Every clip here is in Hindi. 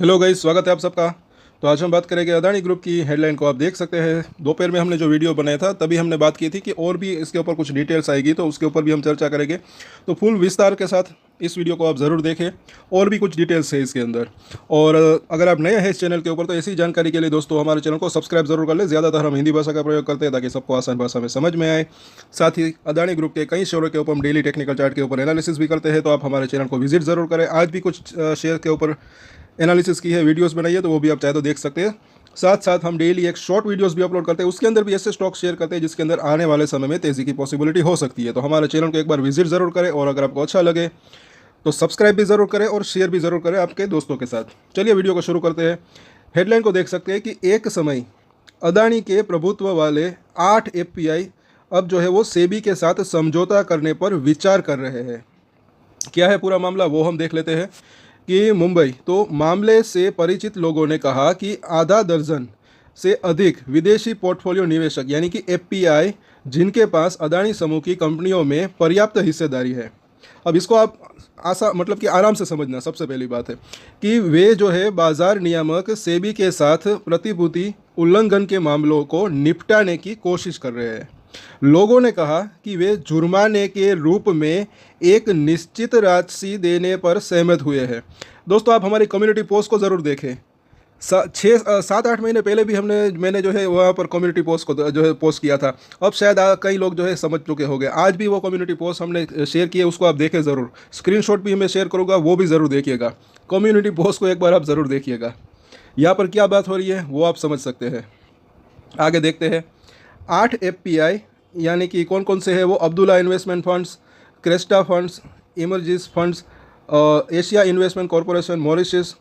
हेलो गाइस, स्वागत है आप सबका। तो आज हम बात करेंगे अदानी ग्रुप की हेडलाइन को आप देख सकते हैं। दोपहर में हमने जो वीडियो बनाया था तभी हमने बात की थी कि और भी इसके ऊपर कुछ डिटेल्स आएगी तो उसके ऊपर भी हम चर्चा करेंगे। तो फुल विस्तार के साथ इस वीडियो को आप ज़रूर देखें। और भी कुछ डिटेल्स है इसके अंदर। और अगर आप नए हैं इस चैनल के ऊपर तो ऐसी जानकारी के लिए दोस्तों हमारे चैनल को सब्सक्राइब जरूर कर लें। ज़्यादातर हम हिंदी भाषा का प्रयोग करते हैं ताकि सबको आसान भाषा में समझ में आए। साथ ही अदानी ग्रुप के कई शेयरों के ऊपर हम डेली टेक्निकल चार्ट के ऊपर एनालिसिस भी करते हैं, तो आप हमारे चैनल को विजिट ज़रूर करें। आज भी कुछ शेयर के ऊपर एनालिसिस की है, वीडियोस बनाई है, तो वो भी आप चाहे तो देख सकते हैं। साथ साथ हम डेली एक शॉर्ट वीडियोस भी अपलोड करते हैं, उसके अंदर भी ऐसे स्टॉक शेयर करते हैं जिसके अंदर आने वाले समय में तेज़ी की पॉसिबिलिटी हो सकती है। तो हमारे चैनल को एक बार विजिट ज़रूर करें और अगर आपको अच्छा लगे तो सब्सक्राइब भी ज़रूर करें और शेयर भी ज़रूर करें आपके दोस्तों के साथ। चलिए वीडियो को शुरू करते हैं। हेडलाइन को देख सकते हैं कि एक समय अदानी के प्रभुत्व वाले 8 एफपीआई अब जो है वो सेबी के साथ समझौता करने पर विचार कर रहे हैं। क्या है पूरा मामला वो हम देख लेते हैं कि मुंबई तो मामले से परिचित लोगों ने कहा कि आधा दर्जन से अधिक विदेशी पोर्टफोलियो निवेशक यानी कि एफपीआई जिनके पास अदानी समूह की कंपनियों में पर्याप्त हिस्सेदारी है। अब इसको आप मतलब कि आराम से समझना। सबसे पहली बात है कि वे जो है बाजार नियामक सेबी के साथ प्रतिभूति उल्लंघन के मामलों को निपटाने की कोशिश कर रहे हैं। लोगों ने कहा कि वे जुर्माने के रूप में एक निश्चित राशि देने पर सहमत हुए हैं। दोस्तों आप हमारी कम्युनिटी पोस्ट को ज़रूर देखें। 7-8 महीने पहले भी मैंने जो है वहाँ पर कम्युनिटी पोस्ट को जो है पोस्ट किया था। अब शायद कई लोग जो है समझ चुके होंगे। आज भी वो कम्युनिटी पोस्ट हमने शेयर की है, उसको आप देखें ज़रूर। स्क्रीनशॉट भी मैं शेयर करूँगा, वो भी ज़रूर देखिएगा। कम्युनिटी पोस्ट को एक बार आप ज़रूर देखिएगा। यहाँ पर क्या बात हो रही है वो आप समझ सकते हैं। आगे देखते हैं। 8 एफपीआई यानी कि कौन कौन से हैं वो अब्दुल्ला इन्वेस्टमेंट फंड्स, क्रेस्टा फंड्स, इमर्जिस funds, Asia investment corporation Mauritius,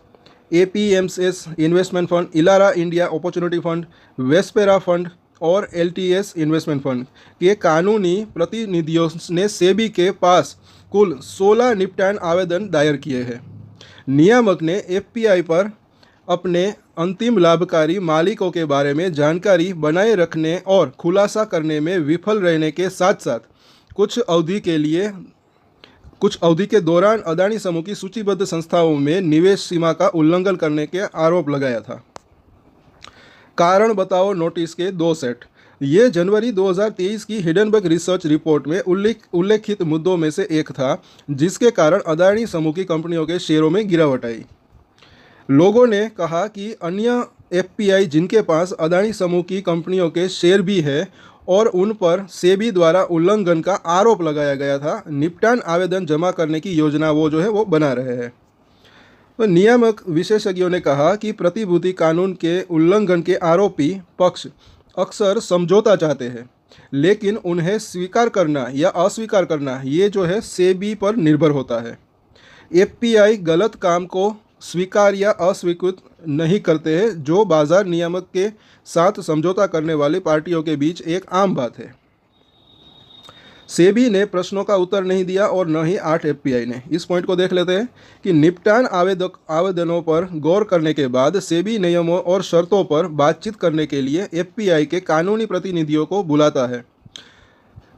APMS investment fund, Elara India opportunity fund, Vespera fund और एलटीएस इन्वेस्टमेंट फंड के कानूनी प्रतिनिधियों ने सेबी के पास कुल 16 निपटान आवेदन दायर किए हैं। नियामक ने एफपीआई पर अपने अंतिम लाभकारी मालिकों के बारे में जानकारी बनाए रखने और खुलासा करने में विफल रहने के साथ साथ कुछ अवधि के दौरान अदानी समूह की सूचीबद्ध संस्थाओं में निवेश सीमा का उल्लंघन करने के आरोप लगाया था। कारण बताओ नोटिस के 2 सेट। ये जनवरी 2023 की हिडनबर्ग रिसर्च रिपोर्ट में उल्लेखित मुद्दों में से एक था जिसके कारण अदानी समूह की कंपनियों के शेयरों में गिरावट आई। लोगों ने कहा कि अन्य एफपीआई जिनके पास अदानी समूह की कंपनियों के शेयर भी है और उन पर सेबी द्वारा उल्लंघन का आरोप लगाया गया था, निपटान आवेदन जमा करने की योजना वो जो है वो बना रहे हैं। तो नियामक विशेषज्ञों ने कहा कि प्रतिभूति कानून के उल्लंघन के आरोपी पक्ष अक्सर समझौता चाहते हैं, लेकिन उन्हें स्वीकार करना या अस्वीकार करना ये जो है सेबी पर निर्भर होता है। एफपीआई गलत काम को स्वीकार या अस्वीकृत नहीं करते हैं, जो बाजार नियामक के साथ समझौता करने वाली पार्टियों के बीच एक आम बात है। सेबी ने प्रश्नों का उत्तर नहीं दिया और न ही 8 एफपीआई ने। इस पॉइंट को देख लेते हैं कि निपटान आवेदनों पर गौर करने के बाद सेबी नियमों और शर्तों पर बातचीत करने के लिए एफपीआई के कानूनी प्रतिनिधियों को बुलाता है।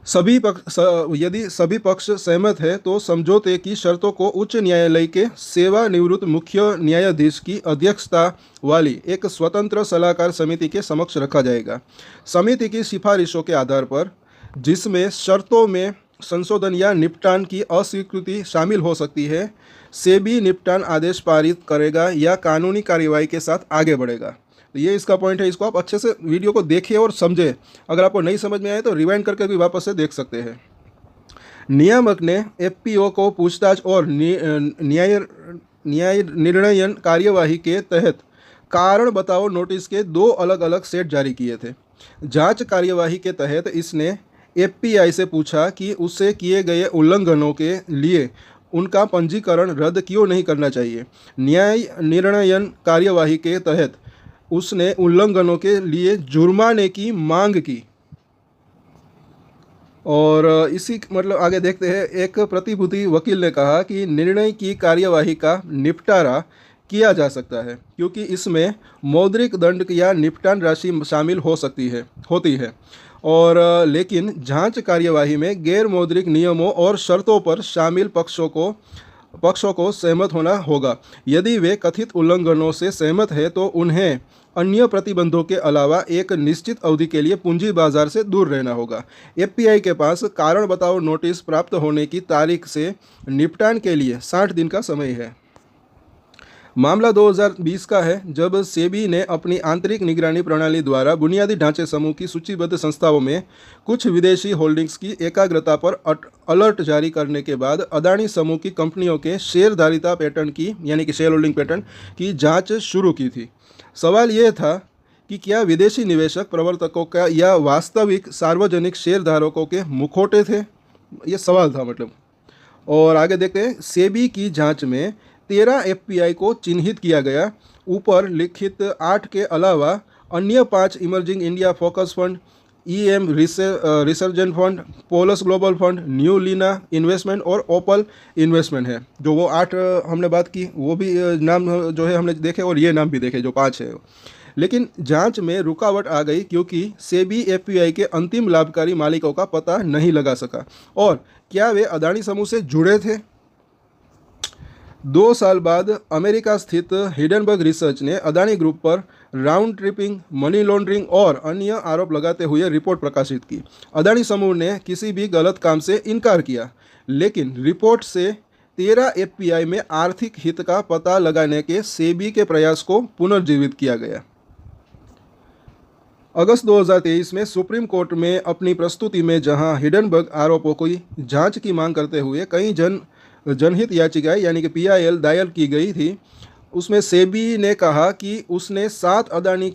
यदि सभी पक्ष सहमत है तो समझौते की शर्तों को उच्च न्यायालय के सेवानिवृत्त मुख्य न्यायाधीश की अध्यक्षता वाली एक स्वतंत्र सलाहकार समिति के समक्ष रखा जाएगा। समिति की सिफारिशों के आधार पर, जिसमें शर्तों में संशोधन या निपटान की अस्वीकृति शामिल हो सकती है, सेबी निपटान आदेश पारित करेगा या कानूनी कार्यवाही के साथ आगे बढ़ेगा। तो ये इसका पॉइंट है। इसको आप अच्छे से वीडियो को देखिए और समझें। अगर आपको नहीं समझ में आए तो रिवाइंड करके भी वापस से देख सकते हैं। नियामक ने एफपीओ को पूछताछ और न्याय निर्णयन कार्यवाही के तहत कारण बताओ नोटिस के 2 अलग अलग सेट जारी किए थे। जांच कार्यवाही के तहत इसने एफपीआई से पूछा कि उसे किए गए उल्लंघनों के लिए उनका पंजीकरण रद्द क्यों नहीं करना चाहिए। न्याय निर्णयन कार्यवाही के तहत उसने उल्लंघनों के लिए जुर्माने की मांग की। और इसी मतलब आगे देखते हैं। एक प्रतिभूति वकील ने कहा कि निर्णय की कार्यवाही का निपटारा किया जा सकता है क्योंकि इसमें मौद्रिक दंड या निपटान राशि शामिल होती है और लेकिन जांच कार्यवाही में गैर मौद्रिक नियमों और शर्तों पर शामिल पक्षों को पक्षों को सहमत होना होगा। यदि वे कथित उल्लंघनों से सहमत हैं तो उन्हें अन्य प्रतिबंधों के अलावा एक निश्चित अवधि के लिए पूंजी बाजार से दूर रहना होगा। एफपीआई के पास कारण बताओ नोटिस प्राप्त होने की तारीख से निपटान के लिए 60 दिन का समय है। मामला 2020 का है, जब सेबी ने अपनी आंतरिक निगरानी प्रणाली द्वारा बुनियादी ढांचे समूह की सूचीबद्ध संस्थाओं में कुछ विदेशी होल्डिंग्स की एकाग्रता पर अलर्ट जारी करने के बाद अदानी समूह की कंपनियों के शेयरधारिता पैटर्न की यानी कि शेयर होल्डिंग पैटर्न की जांच शुरू की थी। सवाल यह था कि क्या विदेशी निवेशक प्रवर्तकों का या वास्तविक सार्वजनिक शेयरधारकों के मुखौटे थे, ये सवाल था मतलब। और आगे देखते हैं, सेबी की जांच में 13 एफपीआई को चिन्हित किया गया। ऊपर लिखित 8 के अलावा अन्य 5 emerging India focus fund, EM resurgent fund, Polus global fund, new Leaina investment और ओपल इन्वेस्टमेंट है। जो वो 8 हमने बात की वो भी नाम जो है हमने देखे, और ये नाम भी देखे जो 5 है। लेकिन जांच में रुकावट आ गई क्योंकि सेबी एफपीआई के अंतिम लाभकारी मालिकों का पता नहीं लगा सका और क्या वे अदानी समूह से जुड़े थे। 2 साल बाद अमेरिका स्थित हिडनबर्ग रिसर्च ने अदानी ग्रुप पर राउंड ट्रिपिंग, मनी लॉन्ड्रिंग और अन्य आरोप लगाते हुए रिपोर्ट प्रकाशित की। अदानी समूह ने किसी भी गलत काम से इनकार किया, लेकिन रिपोर्ट से 13 एफपीआई में आर्थिक हित का पता लगाने के सेबी के प्रयास को पुनर्जीवित किया गया। अगस्त 2023 में सुप्रीम कोर्ट में अपनी प्रस्तुति में जहां हिडनबर्ग आरोपों की जांच की मांग करते हुए कई जनहित याचिकाएं यानी कि पीआईएल दायर की गई थी, उसमें सेबी ने कहा कि उसने 7 अदानी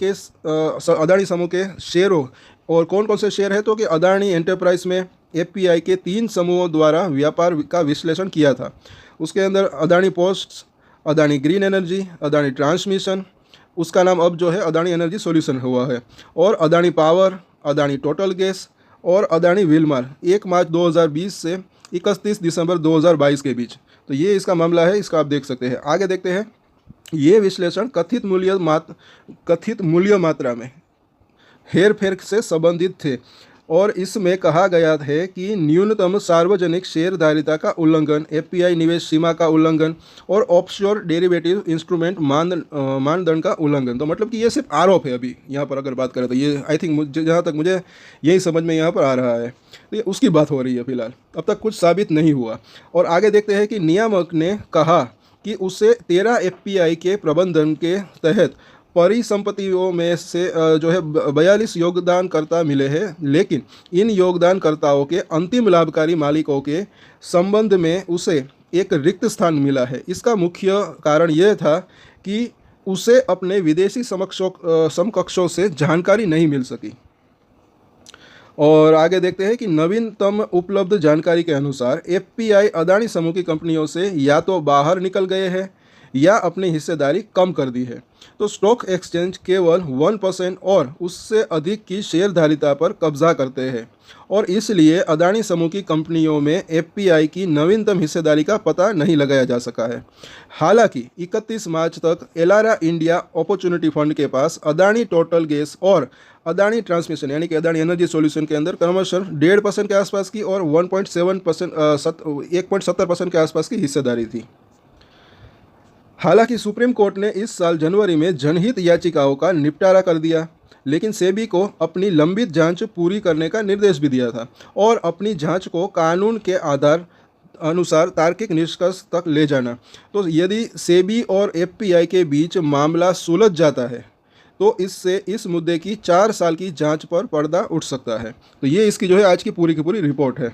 समूह के शेयरों, और कौन कौन से शेयर है तो कि अदानी एंटरप्राइज में एफपीआई के 3 समूहों द्वारा व्यापार का विश्लेषण किया था। उसके अंदर Adani posts, Adani green energy, Adani transmission, उसका नाम अब जो है अदानी एनर्जी सॉल्यूशन हुआ है, और Adani power, Adani total gas और अदानी विलमार 1 मार्च 2020 से 31 दिसंबर 2022 के बीच। तो ये इसका मामला है, इसका आप देख सकते हैं। आगे देखते हैं, ये विश्लेषण कथित मूल्य मात्रा में हेरफेर से संबंधित थे और इसमें कहा गया है कि न्यूनतम सार्वजनिक शेयरधारिता का उल्लंघन, एफपीआई निवेश सीमा का उल्लंघन और ऑफशोर डेरिवेटिव इंस्ट्रूमेंट मानदंड का उल्लंघन। तो मतलब कि ये सिर्फ आरोप है अभी यहाँ पर अगर बात करें तो, ये आई थिंक जहाँ तक मुझे यही समझ में यहाँ पर आ रहा है, तो ये उसकी बात हो रही है फिलहाल, अब तक कुछ साबित नहीं हुआ। और आगे देखते हैं कि नियामक ने कहा कि उसे 13 एफपीआई के प्रबंधन के तहत परिसंपत्तियों में से जो है 42 योगदानकर्ता मिले हैं, लेकिन इन योगदानकर्ताओं के अंतिम लाभकारी मालिकों के संबंध में उसे एक रिक्त स्थान मिला है। इसका मुख्य कारण यह था कि उसे अपने विदेशी समकक्षों से जानकारी नहीं मिल सकी। और आगे देखते हैं कि नवीनतम उपलब्ध जानकारी के अनुसार एफपीआई अदानी समूह की कंपनियों से या तो बाहर निकल गए हैं या अपनी हिस्सेदारी कम कर दी है। तो स्टॉक एक्सचेंज केवल 1% और उससे अधिक की शेयरधारिता पर कब्जा करते हैं और इसलिए अदानी समूह की कंपनियों में एफपीआई की नवीनतम हिस्सेदारी का पता नहीं लगाया जा सका है। हालांकि 31 मार्च तक एलारा इंडिया अपॉर्चुनिटी फंड के पास अदानी टोटल गैस और अदानी ट्रांसमिशन यानी कि अदानी एनर्जी सॉल्यूशन के अंदर क्रमशः 1.5% के आसपास की और 1.70% के आसपास की हिस्सेदारी थी। हालांकि सुप्रीम कोर्ट ने इस साल जनवरी में जनहित याचिकाओं का निपटारा कर दिया, लेकिन सेबी को अपनी लंबित जांच पूरी करने का निर्देश भी दिया था और अपनी जांच को कानून के आधार अनुसार तार्किक निष्कर्ष तक ले जाना। तो यदि सेबी और एफपीआई के बीच मामला सुलझ जाता है तो इससे इस मुद्दे की 4 साल की जांच पर पर्दा उठ सकता है। तो ये इसकी जो है आज की पूरी रिपोर्ट है,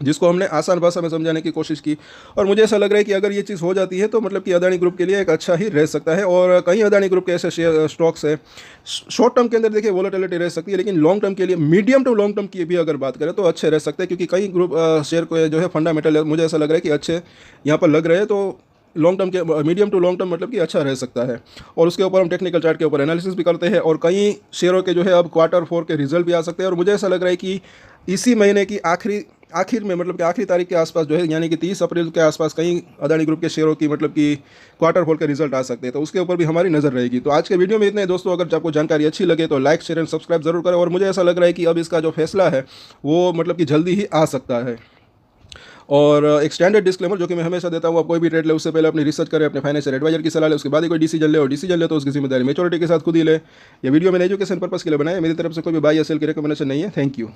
जिसको हमने आसान भाषा में समझाने की कोशिश की। और मुझे ऐसा लग रहा है कि अगर ये चीज़ हो जाती है तो मतलब कि अदानी ग्रुप के लिए एक अच्छा ही रह सकता है। और कई अदानी ग्रुप के ऐसे शेयर स्टॉक्स है, शॉर्ट टर्म के अंदर देखिए वोलेटिलिटी रह सकती है, लेकिन लॉन्ग टर्म के लिए, मीडियम टू लॉन्ग टर्म की भी अगर बात करें तो अच्छे रह सकते हैं, क्योंकि कई ग्रुप शेयर को जो है फंडामेंटल मुझे ऐसा लग रहा है कि अच्छे यहाँ पर लग रहे हैं। तो लॉन्ग टर्म के, मीडियम टू लॉन्ग टर्म मतलब कि अच्छा रह सकता है। और उसके ऊपर हम टेक्निकल चार्ट के ऊपर एनालिसिस भी करते हैं और कई शेयरों के जो है अब Q4 के रिजल्ट भी आ सकते हैं। और मुझे ऐसा लग रहा है कि इसी महीने की आखिर में मतलब कि आखिरी तारीख के आसपास जो है यानी कि 30 अप्रैल के आसपास कई अदानी ग्रुप के शेयरों की मतलब कि Q4 के रिजल्ट आ सकते हैं, तो उसके ऊपर भी हमारी नज़र रहेगी। तो आज के वीडियो में इतने ही दोस्तों। अगर आपको जानकारी अच्छी लगे तो लाइक, शेयर एंड सब्सक्राइब जरूर करें। और मुझे ऐसा लग रहा है कि अब इसका जो फैसला है वो मतलब कि जल्दी ही आ सकता है। और एक स्टैंडर्ड डिस्क्लेमर जो कि मैं हमेशा देता हूँ, आप कोई भी ट्रेड ले उससे पहले अपनी रिसर्च करें, अपने फाइनेंशियल एडवाइजर की सलाह ले, उसके बाद ही कोई डिसीजन ले, और डिसीजन ले तो उसकी जिम्मेदारी मेच्योरिटी के साथ खुद ही ले। ये वीडियो मैंने एजुकेशन पर्पस के लिए बनाया है, मेरी तरफ से कोई भी बाय या सेल की रिकमेंडेशन नहीं है। Thank you.